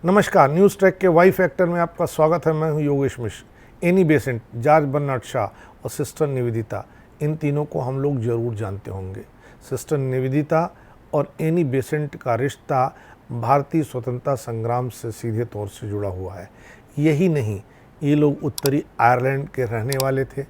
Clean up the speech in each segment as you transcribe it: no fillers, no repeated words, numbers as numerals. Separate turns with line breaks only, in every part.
नमस्कार, news track के Y factor में आपका स्वागत है। मैं हूं Yogesh Mishra. Annie Besant, George Bernard Shaw और सिस्टर निवेदिता, इन तीनों को हम लोग ज़रूर जानते होंगे। सिस्टर निवेदिता और एनी बेसेंट का रिश्ता भारतीय स्वतंत्रता संग्राम से सीधे तौर से जुड़ा हुआ है। यही नहीं, ये लोग उत्तरी आयरलैंड के रहने वाले थे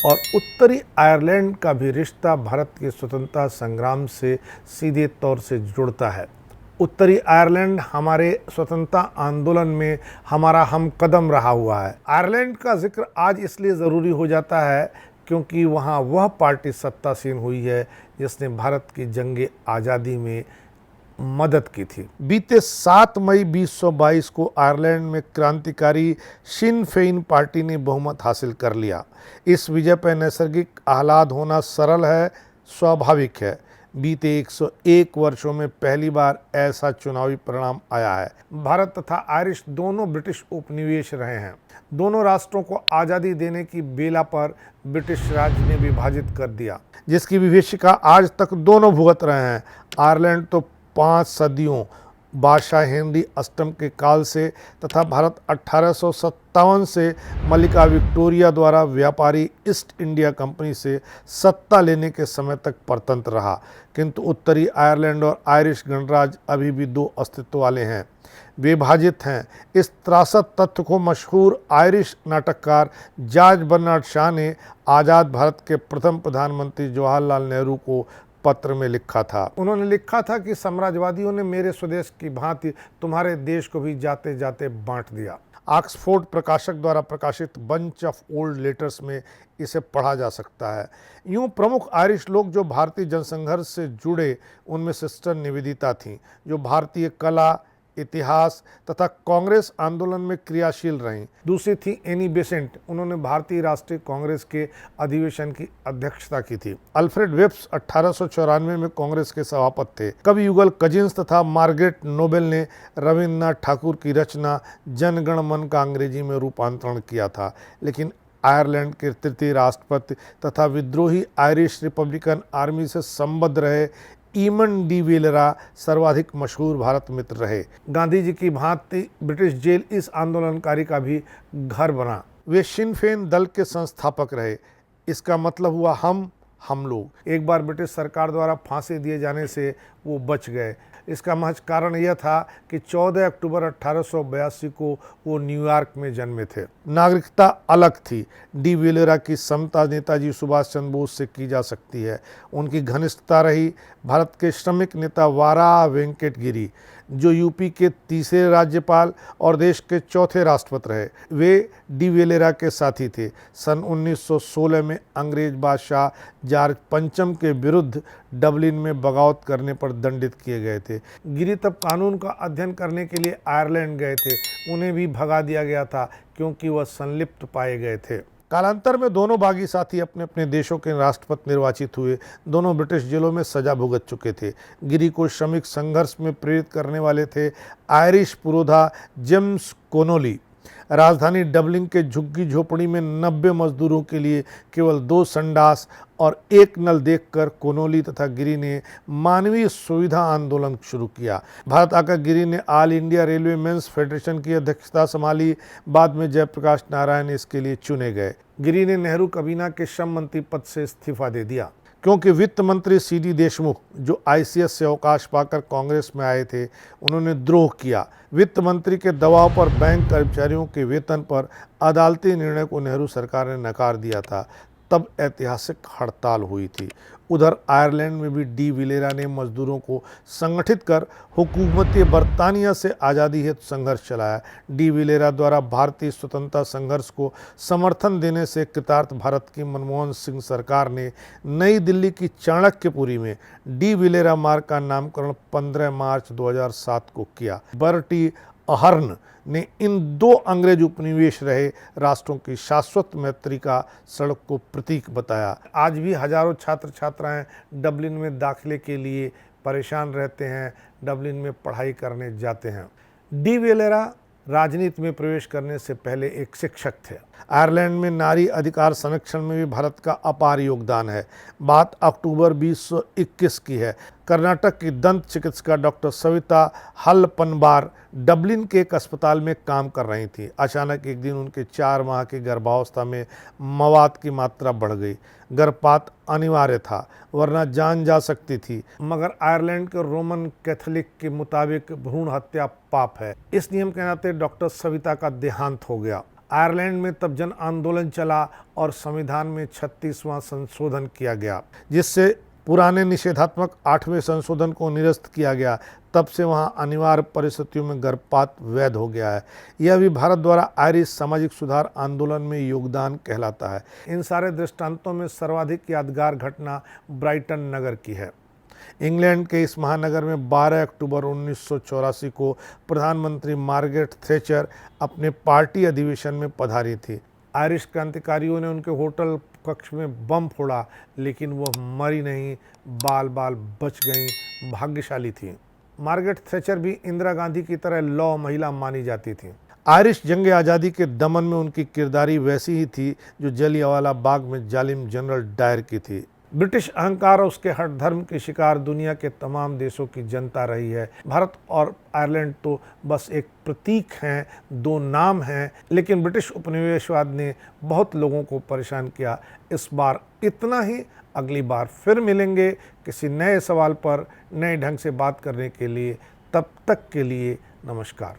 और उत्तरी आयरलैंड का भी रिश्ता भारत के स्वतंत्रता संग्राम से सीधे तौर से जुड़ता है। उत्तरी आयरलैंड हमारे स्वतंत्रता आंदोलन में हमारा हम कदम रहा हुआ है। आयरलैंड का जिक्र आज इसलिए ज़रूरी हो जाता है क्योंकि वहाँ वह पार्टी सत्तासीन हुई है जिसने भारत की जंगे आज़ादी में मदद की थी। बीते 7 मई 2022 को आयरलैंड में क्रांतिकारी शिन फेइन पार्टी ने बहुमत हासिल कर लिया। इस विजय पर नैसर्गिक आह्लाद होना सरल है, स्वाभाविक है। बीते 101 वर्षों में पहली बार ऐसा चुनावी परिणाम आया है। भारत तथा आयरिश दोनों ब्रिटिश उपनिवेश रहे हैं। दोनों राष्ट्रों को आज़ादी देने की बेला पर ब्रिटिश राज ने विभाजित कर दिया, जिसकी विभीषिका आज तक दोनों भुगत रहे हैं। आयरलैंड तो 5 सदियों बादशाह हेनरी अष्टम के काल से तथा भारत 1857 से मलिका विक्टोरिया द्वारा व्यापारी ईस्ट इंडिया कंपनी से सत्ता लेने के समय तक परतंत्र रहा, किंतु उत्तरी आयरलैंड और आयरिश गणराज्य अभी भी 2 अस्तित्व वाले हैं, विभाजित हैं। इस त्रासद तथ्य को मशहूर आयरिश नाटककार जॉर्ज बर्नार्ड शॉ ने आज़ाद भारत के प्रथम प्रधानमंत्री जवाहरलाल नेहरू को पत्र में लिखा था। उन्होंने लिखा था कि साम्राज्यवादियों ने मेरे स्वदेश की भांति तुम्हारे देश को भी जाते जाते बांट दिया। ऑक्सफोर्ड प्रकाशक द्वारा प्रकाशित बंच ऑफ ओल्ड लेटर्स में इसे पढ़ा जा सकता है। यूं प्रमुख आयरिश लोग जो भारतीय जनसंघर्ष से जुड़े उनमें सिस्टर निवेदिता थीं, जो भारतीय कला, इतिहास तथा कांग्रेस आंदोलन में क्रियाशील रहीं। दूसरी थी एनी बेसेंट। उन्होंने भारतीय राष्ट्रीय कांग्रेस के अधिवेशन की अध्यक्षता की थी। अल्फ्रेड वेब्स 1894 में कांग्रेस के सभापति थे। कवि युगल कजिन्स तथा मार्गरेट नोबेल ने रविन्द्रनाथ ठाकुर की रचना जन गण मन का अंग्रेजी में रूपांतरण किया था। लेकिन आयरलैंड के तृतीय राष्ट्रपति तथा विद्रोही आयरिश रिपब्लिकन आर्मी से संबद्ध रहे ईमन डी वेलेरा सर्वाधिक मशहूर भारत मित्र रहे। गांधी जी की भांति ब्रिटिश जेल इस आंदोलनकारी का भी घर बना। वे शिन फेन दल के संस्थापक रहे। इसका मतलब हुआ हम लोग। एक बार ब्रिटिश सरकार द्वारा फांसी दिए जाने से वो बच गए। इसका महज कारण यह था कि 14 अक्टूबर 1882 को वो न्यूयॉर्क में जन्मे थे। नागरिकता अलग थी। डी वेलेरा की समता नेताजी सुभाष चंद्र बोस से की जा सकती है। उनकी घनिष्ठता रही भारत के श्रमिक नेता वारा वेंकट गिरी, जो यूपी के तीसरे राज्यपाल और देश के चौथे राष्ट्रपति रहे। वे डी वेलेरा के साथी थे। सन 1916 में अंग्रेज बादशाह जॉर्ज पंचम के विरुद्ध डबलिन में बगावत करने पर दंडित किए गए थे। गिरी तब कानून का अध्ययन करने के लिए आयरलैंड गए थे। उन्हें भी भगा दिया गया था क्योंकि वह संलिप्त पाए गए थे। कालांतर में दोनों बागी साथी अपने अपने देशों के राष्ट्रपति निर्वाचित हुए। दोनों ब्रिटिश जेलों में सजा भुगत चुके थे। गिरी को श्रमिक संघर्ष में प्रेरित करने वाले थे आयरिश पुरोधा जेम्स कोनोली। राजधानी डबलिन के झुग्गी झोपड़ी में 90 मजदूरों के लिए केवल 2 संडास और 1 नल देखकर कोनोली तथा गिरी ने मानवीय सुविधा आंदोलन शुरू किया। भारत आकर गिरी ने all India railway men's federation की अध्यक्षता संभाली। बाद में जयप्रकाश नारायण इसके लिए चुने गए। गिरी ने नेहरू काबीना के श्रम मंत्री पद से इस्तीफा दे दिया क्योंकि वित्त मंत्री सीडी देशमुख, जो आईसीएस से अवकाश पाकर कांग्रेस में आए थे, उन्होंने द्रोह किया। वित्त मंत्री के दबाव पर बैंक कर्मचारियों के वेतन पर अदालती निर्णय को नेहरू सरकार ने नकार दिया था। तब ऐतिहासिक हड़ताल हुई थी। उधर आयरलैंड में भी डी वेलेरा ने मजदूरों को संगठित कर हुकूमती बरतानिया से आज़ादी हेतु संघर्ष चलाया। डी वेलेरा द्वारा भारतीय स्वतंत्रता संघर्ष को समर्थन देने से कृतार्थ भारत की मनमोहन सिंह सरकार ने नई दिल्ली की चाणक्यपुरी में डी वेलेरा मार्ग का नामकरण 15 मार्च 2007 को किया। बर्टी अहर्न ने इन 2 अंग्रेज उपनिवेश रहे राष्ट्रों की शाश्वत मैत्री का सड़क को प्रतीक बताया। आज भी हजारों छात्र छात्राएं डबलिन में दाखिले के लिए परेशान रहते हैं, डबलिन में पढ़ाई करने जाते हैं। डी वेलेरा राजनीति में प्रवेश करने से पहले एक शिक्षक थे। आयरलैंड में नारी अधिकार संरक्षण में भी भारत का अपार योगदान है। बात अक्टूबर 2021 की है। कर्नाटक की दंत चिकित्सिका डॉक्टर सविता हल्लपनबार डबलिन के एक अस्पताल में काम कर रही थी। अचानक एक दिन उनके 4 माह की गर्भावस्था में मवाद की मात्रा बढ़ गई। गर्भपात अनिवार्य था, वरना जान जा सकती थी, मगर आयरलैंड के रोमन कैथोलिक के मुताबिक भ्रूण हत्या पाप है। इस नियम के नाते डॉक्टर सविता का देहांत हो गया। आयरलैंड में तब जन आंदोलन चला और संविधान में 36वां संशोधन किया गया, जिससे पुराने निषेधात्मक 8वें संशोधन को निरस्त किया गया। तब से वहां अनिवार्य परिस्थितियों में गर्भपात वैध हो गया है। यह भी भारत द्वारा आयरिश सामाजिक सुधार आंदोलन में योगदान कहलाता है। इन सारे दृष्टांतों में सर्वाधिक यादगार घटना ब्राइटन नगर की है। इंग्लैंड के इस महानगर में 12 अक्टूबर 1984 को प्रधानमंत्री मार्गरेट थैचर अपने पार्टी अधिवेशन में पधारी थी। आयरिश क्रांतिकारियों ने उनके होटल कक्ष में बम फोड़ा, लेकिन वह मरी नहीं, बाल बाल बच गईं, भाग्यशाली थी। मार्गरेट थैचर भी इंदिरा गांधी की तरह लौ महिला मानी जाती थी। आयरिश जंग आज़ादी के दमन में उनकी किरदारी वैसी ही थी जो जलियांवाला बाग में जालिम जनरल डायर की थी। ब्रिटिश अहंकार और उसके हठ धर्म के शिकार दुनिया के तमाम देशों की जनता रही है। भारत और आयरलैंड तो बस एक प्रतीक हैं, 2 नाम हैं, लेकिन ब्रिटिश उपनिवेशवाद ने बहुत लोगों को परेशान किया। इस बार इतना ही। अगली बार फिर मिलेंगे किसी नए सवाल पर नए ढंग से बात करने के लिए। तब तक के लिए नमस्कार।